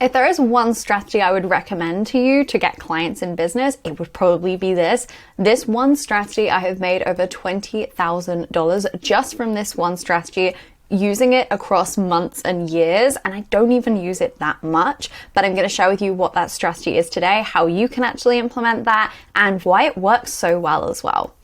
If there is one strategy I would recommend to you to get clients in business, it would probably be this. This one strategy, I have made over $20,000 just from this one strategy, using it across months and years, and I don't even use it that much, but I'm going to share with you what that strategy is today, how you can actually implement that, and why it works so well as well.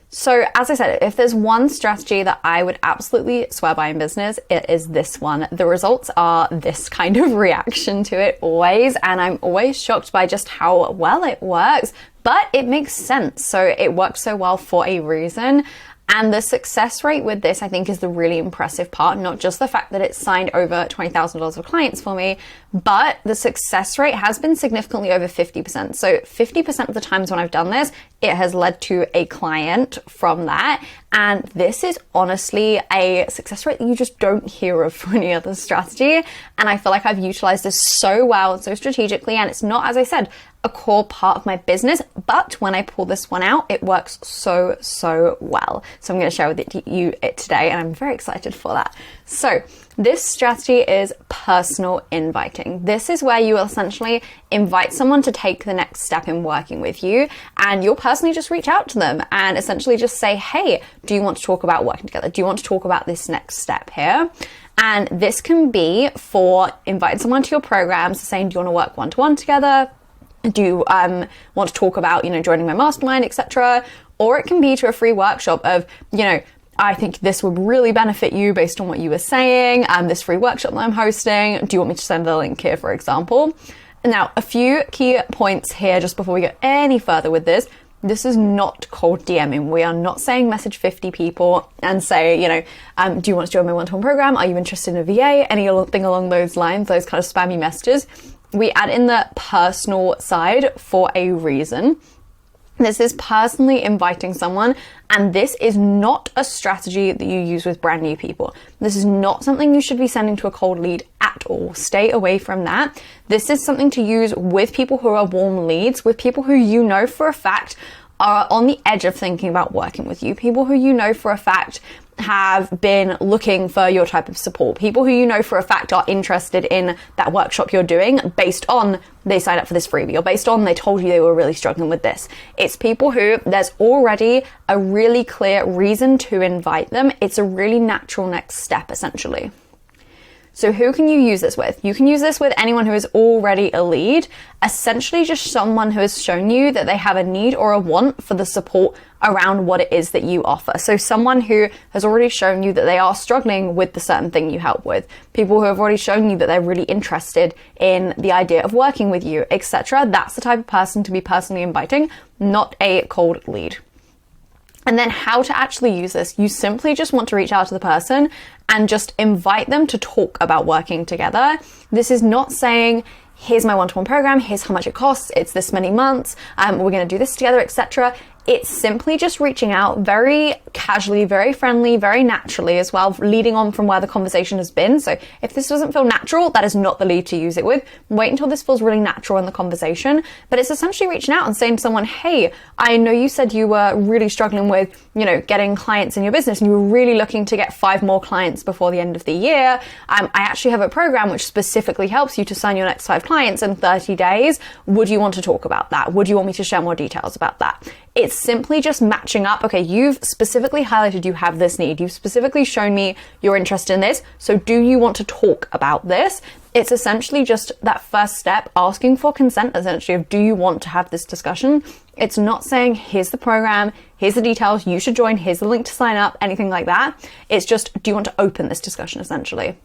So as I said, if there's one strategy that I would absolutely swear by in business, it is this one. The results are this kind of reaction to it always, and I'm always shocked by just how well it works, but it makes sense. So it works so well for a reason. And the success rate with this, I think, is the really impressive part. Not just the fact that it's signed over $20,000 of clients for me, but the success rate has been significantly over 50%. So 50% of the times when I've done this, it has led to a client from that. And this is honestly a success rate that you just don't hear of for any other strategy. And I feel like I've utilized this so well and so strategically. And it's not, as I said, a core part of my business, but when I pull this one out, it works so well. So I'm going to share with you today, and I'm very excited for that. So this strategy is personal inviting. This is where you will essentially invite someone to take the next step in working with you, and you'll personally just reach out to them and essentially just say, hey, do you want to talk about working together? Do you want to talk about this next step here? And this can be for inviting someone to your programs, saying, do you want to work one-to-one together? Do you want to talk about, joining my mastermind, etc.? Or it can be to a free workshop of, I think this would really benefit you based on what you were saying, this free workshop that I'm hosting. Do you want me to send the link here, for example? Now, a few key points here just before we go any further with this. This is not cold DMing. We are not saying message 50 people and say, do you want to join my one-to-one program? Are you interested in a VA? Anything along those lines, those kind of spammy messages. We add in the personal side for a reason. This is personally inviting someone, and this is not a strategy that you use with brand new people. This is not something you should be sending to a cold lead at all. Stay away from that. This is something to use with people who are warm leads, with people who you know for a fact are on the edge of thinking about working with you, people who you know for a fact have been looking for your type of support, people who you know for a fact are interested in that workshop you're doing based on they signed up for this freebie or based on they told you they were really struggling with this. It's people who there's already a really clear reason to invite them. It's a really natural next step, essentially. So who can you use this with? You can use this with anyone who is already a lead, essentially just someone who has shown you that they have a need or a want for the support around what it is that you offer. So someone who has already shown you that they are struggling with the certain thing you help with, people who have already shown you that they're really interested in the idea of working with you, etc. That's the type of person to be personally inviting, not a cold lead. And then how to actually use this. You simply just want to reach out to the person and just invite them to talk about working together. This is not saying, here's my one-to-one program, here's how much it costs, it's this many months, we're going to do this together, etc. It's simply just reaching out very casually, very friendly, very naturally as well, leading on from where the conversation has been. So if this doesn't feel natural, that is not the lead to use it with. Wait until this feels really natural in the conversation. But it's essentially reaching out and saying to someone, hey, I know you said you were really struggling with, getting clients in your business and you were really looking to get 5 more clients before the end of the year. I actually have a program which specifically helps you to sign your next 5 clients in 30 days. Would you want to talk about that? Would you want me to share more details about that? It's simply just matching up. Okay, you've specifically highlighted you have this need. You've specifically shown me you're interested in this. So do you want to talk about this? It's essentially just that first step, asking for consent, essentially, of do you want to have this discussion? It's not saying, here's the program, here's the details, you should join, here's the link to sign up, anything like that. It's just, do you want to open this discussion, essentially?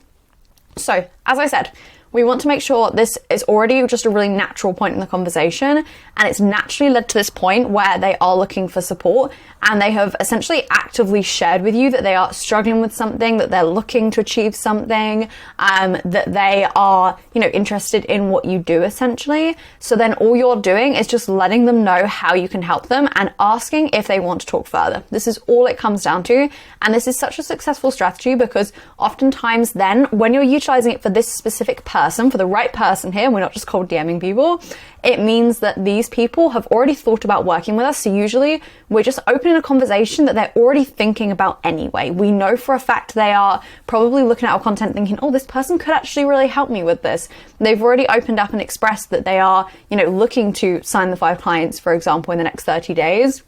So, as I said, we want to make sure this is already just a really natural point in the conversation, and it's naturally led to this point where they are looking for support and they have essentially actively shared with you that they are struggling with something, that they're looking to achieve something, that they are, interested in what you do, essentially. So then all you're doing is just letting them know how you can help them and asking if they want to talk further. This is all it comes down to. And this is such a successful strategy because oftentimes then when you're utilizing it for this specific person, person, for the right person here, we're not just cold DMing people, it means that these people have already thought about working with us. So usually we're just opening a conversation that they're already thinking about anyway. We know for a fact they are probably looking at our content thinking, oh, this person could actually really help me with this. They've already opened up and expressed that they are, looking to sign the 5 clients, for example, in the next 30 days.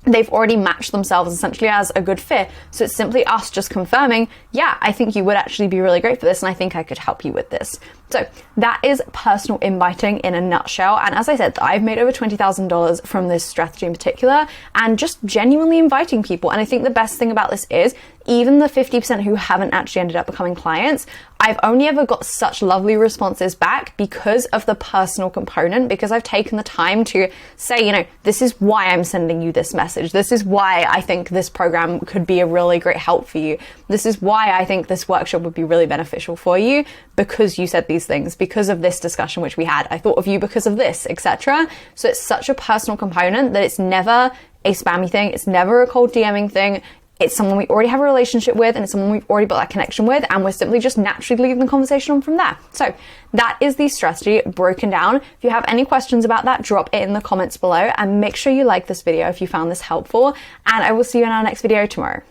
They've already matched themselves essentially as a good fit. So it's simply us just confirming, yeah, I think you would actually be really great for this, and I think I could help you with this. So that is personal inviting in a nutshell. And as I said, I've made over $20,000 from this strategy in particular, and just genuinely inviting people. And I think the best thing about this is, even the 50% who haven't actually ended up becoming clients, I've only ever got such lovely responses back because of the personal component, because I've taken the time to say, this is why I'm sending you this message. This is why I think this program could be a really great help for you. This is why I think this workshop would be really beneficial for you, because you said these things, because of this discussion which we had. I thought of you because of this, etc. So it's such a personal component that it's never a spammy thing. It's never a cold DMing thing. It's someone we already have a relationship with, and it's someone we've already built that connection with, and we're simply just naturally leading the conversation on from there. So that is the strategy broken down. If you have any questions about that, drop it in the comments below, and make sure you like this video if you found this helpful, and I will see you in our next video tomorrow.